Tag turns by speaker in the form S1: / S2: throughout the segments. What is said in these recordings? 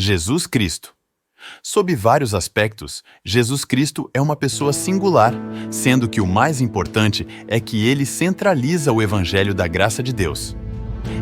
S1: Jesus Cristo. Sob vários aspectos, Jesus Cristo é uma pessoa singular, sendo que o mais importante é que ele centraliza o Evangelho da graça de Deus.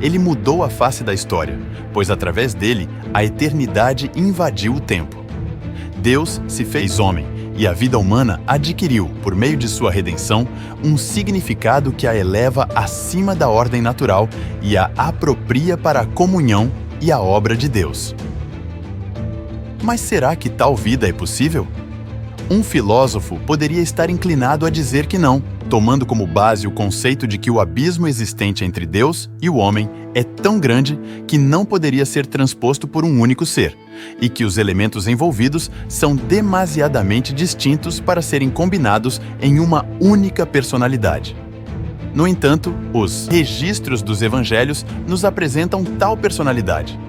S1: Ele mudou a face da história, pois através dele a eternidade invadiu o tempo. Deus se fez homem e a vida humana adquiriu, por meio de sua redenção, um significado que a eleva acima da ordem natural e a apropria para a comunhão e a obra de Deus. Mas será que tal vida é possível? Um filósofo poderia estar inclinado a dizer que não, tomando como base o conceito de que o abismo existente entre Deus e o homem é tão grande que não poderia ser transposto por um único ser, e que os elementos envolvidos são demasiadamente distintos para serem combinados em uma única personalidade. No entanto, os registros dos evangelhos nos apresentam tal personalidade.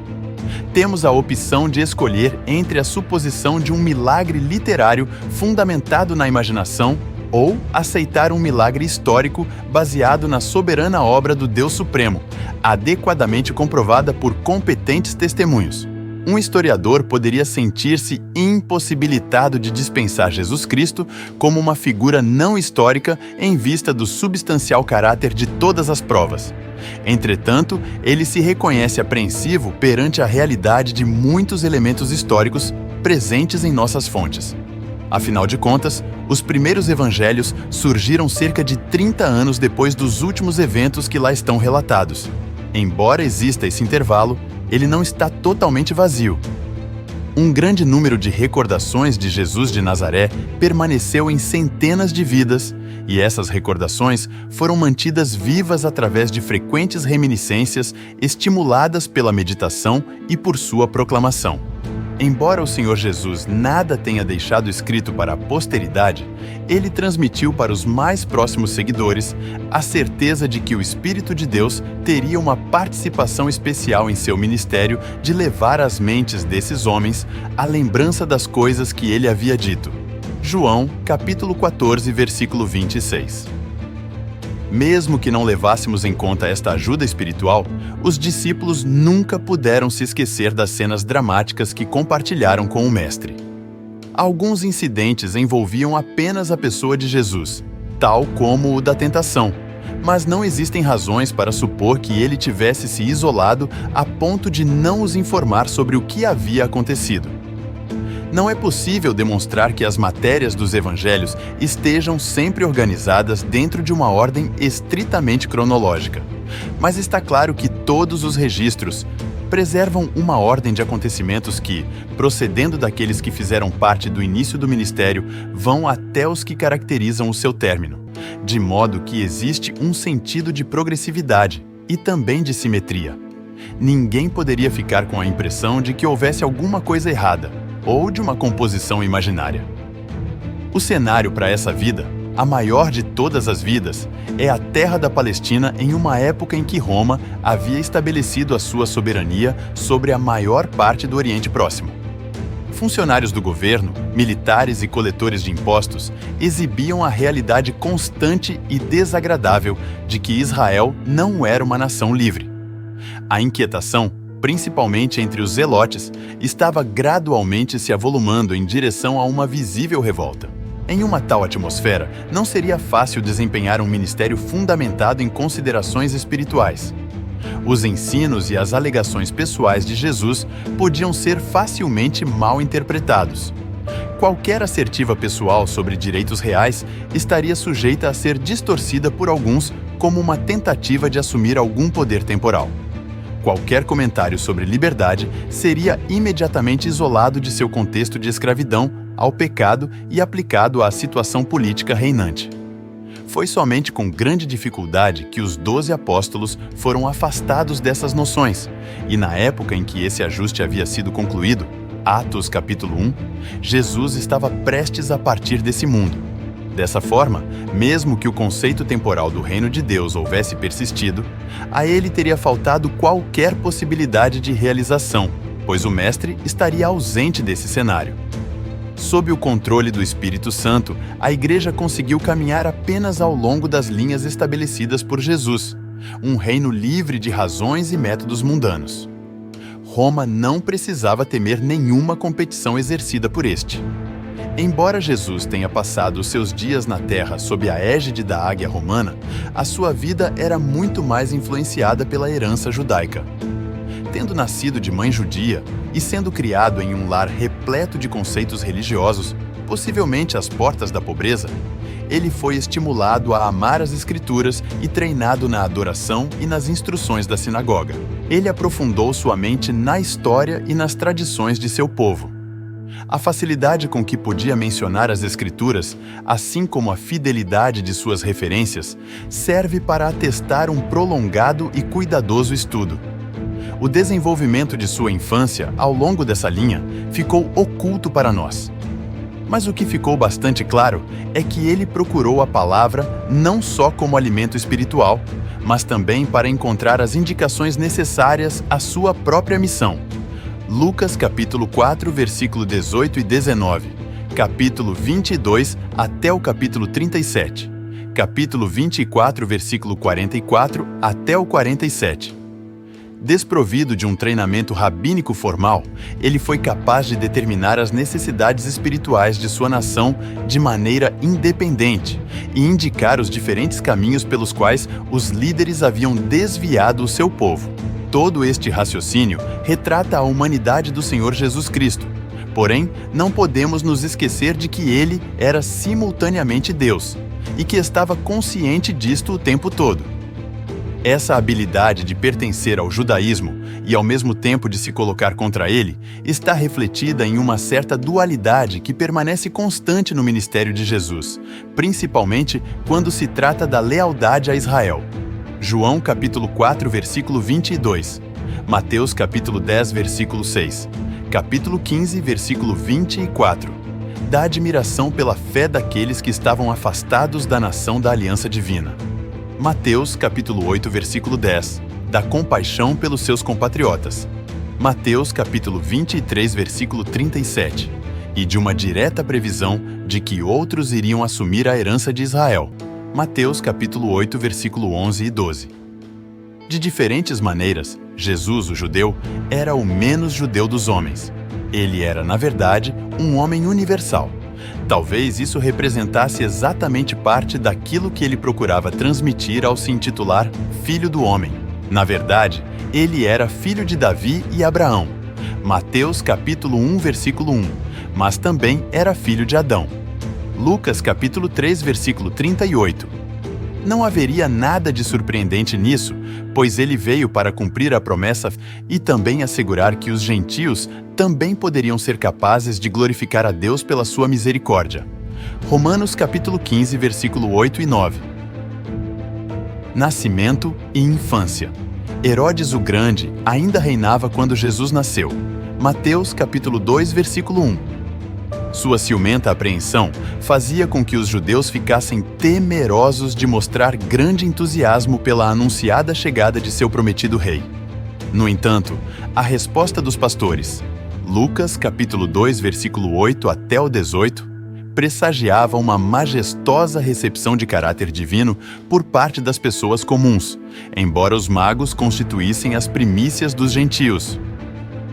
S1: Temos a opção de escolher entre a suposição de um milagre literário fundamentado na imaginação ou aceitar um milagre histórico baseado na soberana obra do Deus Supremo, adequadamente comprovada por competentes testemunhos. Um historiador poderia sentir-se impossibilitado de dispensar Jesus Cristo como uma figura não histórica em vista do substancial caráter de todas as provas. Entretanto, ele se reconhece apreensivo perante a realidade de muitos elementos históricos presentes em nossas fontes. Afinal de contas, os primeiros evangelhos surgiram cerca de 30 anos depois dos últimos eventos que lá estão relatados. Embora exista esse intervalo, ele não está totalmente vazio. Um grande número de recordações de Jesus de Nazaré permaneceu em centenas de vidas, e essas recordações foram mantidas vivas através de frequentes reminiscências estimuladas pela meditação e por sua proclamação. Embora o Senhor Jesus nada tenha deixado escrito para a posteridade, ele transmitiu para os mais próximos seguidores a certeza de que o Espírito de Deus teria uma participação especial em seu ministério de levar às mentes desses homens a lembrança das coisas que ele havia dito. João, capítulo 14, versículo 26. Mesmo que não levássemos em conta esta ajuda espiritual, os discípulos nunca puderam se esquecer das cenas dramáticas que compartilharam com o Mestre. Alguns incidentes envolviam apenas a pessoa de Jesus, tal como o da tentação, mas não existem razões para supor que ele tivesse se isolado a ponto de não os informar sobre o que havia acontecido. Não é possível demonstrar que as matérias dos evangelhos estejam sempre organizadas dentro de uma ordem estritamente cronológica, mas está claro que todos os registros preservam uma ordem de acontecimentos que, procedendo daqueles que fizeram parte do início do ministério, vão até os que caracterizam o seu término, de modo que existe um sentido de progressividade e também de simetria. Ninguém poderia ficar com a impressão de que houvesse alguma coisa errada, ou de uma composição imaginária. O cenário para essa vida, a maior de todas as vidas, é a terra da Palestina em uma época em que Roma havia estabelecido a sua soberania sobre a maior parte do Oriente Próximo. Funcionários do governo, militares e coletores de impostos exibiam a realidade constante e desagradável de que Israel não era uma nação livre. A inquietação, principalmente entre os zelotes, estava gradualmente se avolumando em direção a uma visível revolta. Em uma tal atmosfera, não seria fácil desempenhar um ministério fundamentado em considerações espirituais. Os ensinos e as alegações pessoais de Jesus podiam ser facilmente mal interpretados. Qualquer assertiva pessoal sobre direitos reais estaria sujeita a ser distorcida por alguns como uma tentativa de assumir algum poder temporal. Qualquer comentário sobre liberdade seria imediatamente isolado de seu contexto de escravidão ao pecado e aplicado à situação política reinante. Foi somente com grande dificuldade que os 12 apóstolos foram afastados dessas noções, e na época em que esse ajuste havia sido concluído, Atos capítulo 1, Jesus estava prestes a partir desse mundo. Dessa forma, mesmo que o conceito temporal do reino de Deus houvesse persistido, a ele teria faltado qualquer possibilidade de realização, pois o Mestre estaria ausente desse cenário. Sob o controle do Espírito Santo, a Igreja conseguiu caminhar apenas ao longo das linhas estabelecidas por Jesus, um reino livre de razões e métodos mundanos. Roma não precisava temer nenhuma competição exercida por este. Embora Jesus tenha passado os seus dias na terra sob a égide da águia romana, a sua vida era muito mais influenciada pela herança judaica. Tendo nascido de mãe judia e sendo criado em um lar repleto de conceitos religiosos, possivelmente às portas da pobreza, ele foi estimulado a amar as Escrituras e treinado na adoração e nas instruções da sinagoga. Ele aprofundou sua mente na história e nas tradições de seu povo. A facilidade com que podia mencionar as Escrituras, assim como a fidelidade de suas referências, serve para atestar um prolongado e cuidadoso estudo. O desenvolvimento de sua infância, ao longo dessa linha, ficou oculto para nós. Mas o que ficou bastante claro é que ele procurou a palavra não só como alimento espiritual, mas também para encontrar as indicações necessárias à sua própria missão. Lucas capítulo 4, versículo 18 e 19, capítulo 22 até o capítulo 37, capítulo 24, versículo 44 até o 47. Desprovido de um treinamento rabínico formal, ele foi capaz de determinar as necessidades espirituais de sua nação de maneira independente e indicar os diferentes caminhos pelos quais os líderes haviam desviado o seu povo. Todo este raciocínio retrata a humanidade do Senhor Jesus Cristo. Porém, não podemos nos esquecer de que ele era simultaneamente Deus e que estava consciente disto o tempo todo. Essa habilidade de pertencer ao judaísmo e ao mesmo tempo de se colocar contra ele está refletida em uma certa dualidade que permanece constante no ministério de Jesus, principalmente quando se trata da lealdade a Israel. João capítulo 4, versículo 22, Mateus capítulo 10, versículo 6, capítulo 15, versículo 24, da admiração pela fé daqueles que estavam afastados da nação da aliança divina. Mateus capítulo 8, versículo 10, da compaixão pelos seus compatriotas. Mateus capítulo 23, versículo 37, e de uma direta previsão de que outros iriam assumir a herança de Israel. Mateus capítulo 8, versículo 11 e 12. De diferentes maneiras, Jesus, o judeu, era o menos judeu dos homens. Ele era, na verdade, um homem universal. Talvez isso representasse exatamente parte daquilo que ele procurava transmitir ao se intitular Filho do Homem. Na verdade, ele era filho de Davi e Abraão. Mateus capítulo 1, versículo 1, mas também era filho de Adão. Lucas capítulo 3, versículo 38. Não haveria nada de surpreendente nisso, pois ele veio para cumprir a promessa e também assegurar que os gentios também poderiam ser capazes de glorificar a Deus pela sua misericórdia. Romanos capítulo 15, versículo 8 e 9. Nascimento e infância. Herodes o Grande ainda reinava quando Jesus nasceu. Mateus capítulo 2, versículo 1. Sua ciumenta apreensão fazia com que os judeus ficassem temerosos de mostrar grande entusiasmo pela anunciada chegada de seu prometido rei. No entanto, a resposta dos pastores, Lucas capítulo 2, versículo 8 até o 18, pressagiava uma majestosa recepção de caráter divino por parte das pessoas comuns, embora os magos constituíssem as primícias dos gentios.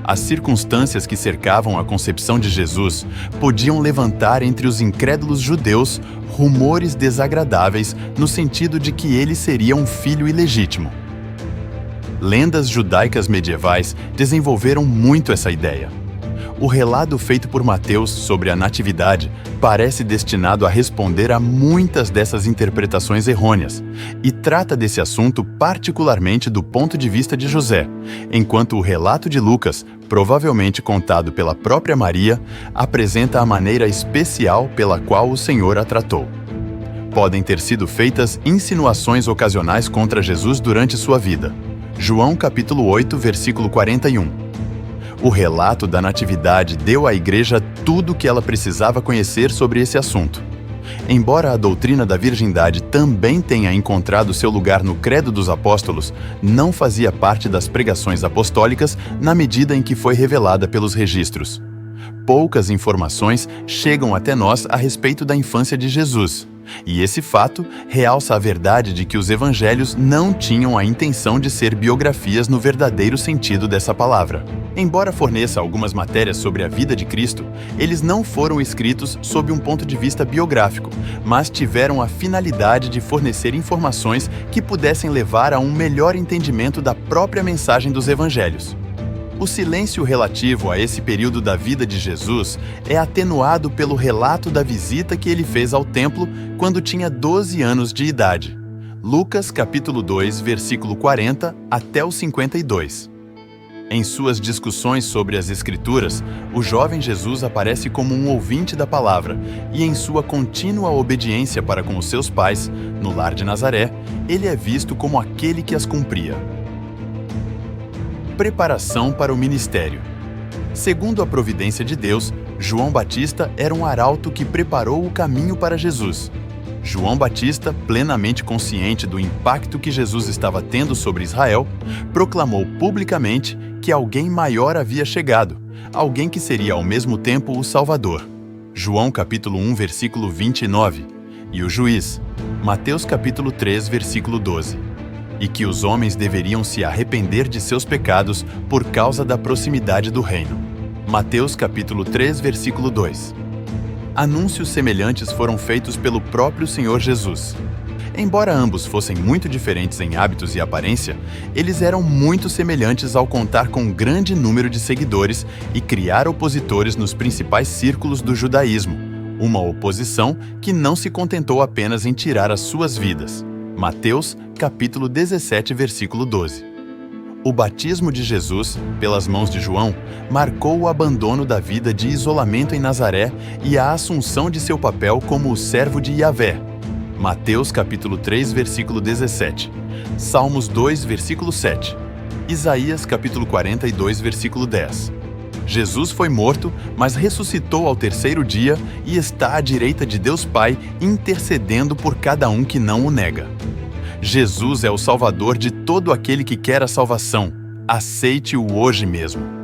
S1: As circunstâncias que cercavam a concepção de Jesus podiam levantar entre os incrédulos judeus rumores desagradáveis no sentido de que ele seria um filho ilegítimo. Lendas judaicas medievais desenvolveram muito essa ideia. O relato feito por Mateus sobre a natividade parece destinado a responder a muitas dessas interpretações errôneas e trata desse assunto particularmente do ponto de vista de José, enquanto o relato de Lucas, provavelmente contado pela própria Maria, apresenta a maneira especial pela qual o Senhor a tratou. Podem ter sido feitas insinuações ocasionais contra Jesus durante sua vida. João capítulo 8, versículo 41. O relato da natividade deu à Igreja tudo o que ela precisava conhecer sobre esse assunto. Embora a doutrina da virgindade também tenha encontrado seu lugar no Credo dos Apóstolos, não fazia parte das pregações apostólicas na medida em que foi revelada pelos registros. Poucas informações chegam até nós a respeito da infância de Jesus, E esse fato realça a verdade de que os evangelhos não tinham a intenção de ser biografias no verdadeiro sentido dessa palavra. Embora forneça algumas matérias sobre a vida de Cristo, eles não foram escritos sob um ponto de vista biográfico, mas tiveram a finalidade de fornecer informações que pudessem levar a um melhor entendimento da própria mensagem dos evangelhos. O silêncio relativo a esse período da vida de Jesus é atenuado pelo relato da visita que ele fez ao templo quando tinha 12 anos de idade. Lucas capítulo 2, versículo 40 até o 52. Em suas discussões sobre as Escrituras, o jovem Jesus aparece como um ouvinte da palavra e em sua contínua obediência para com os seus pais, no lar de Nazaré, ele é visto como aquele que as cumpria. Preparação para o ministério. Segundo a providência de Deus, João Batista era um arauto que preparou o caminho para Jesus. João Batista, plenamente consciente do impacto que Jesus estava tendo sobre Israel, proclamou publicamente que alguém maior havia chegado, alguém que seria ao mesmo tempo o Salvador. João capítulo 1, versículo 29, e o juiz, Mateus capítulo 3, versículo 12. E que os homens deveriam se arrepender de seus pecados por causa da proximidade do reino. Mateus capítulo 3, versículo 2. Anúncios semelhantes foram feitos pelo próprio Senhor Jesus. Embora ambos fossem muito diferentes em hábitos e aparência, eles eram muito semelhantes ao contar com um grande número de seguidores e criar opositores nos principais círculos do judaísmo, uma oposição que não se contentou apenas em tirar as suas vidas. Mateus, capítulo 17, versículo 12. O batismo de Jesus, pelas mãos de João, marcou o abandono da vida de isolamento em Nazaré e a assunção de seu papel como o servo de Yahvé. Mateus, capítulo 3, versículo 17. Salmos 2, versículo 7. Isaías, capítulo 42, versículo 10. Jesus foi morto, mas ressuscitou ao terceiro dia e está à direita de Deus Pai, intercedendo por cada um que não o nega. Jesus é o Salvador de todo aquele que quer a salvação. Aceite-o hoje mesmo.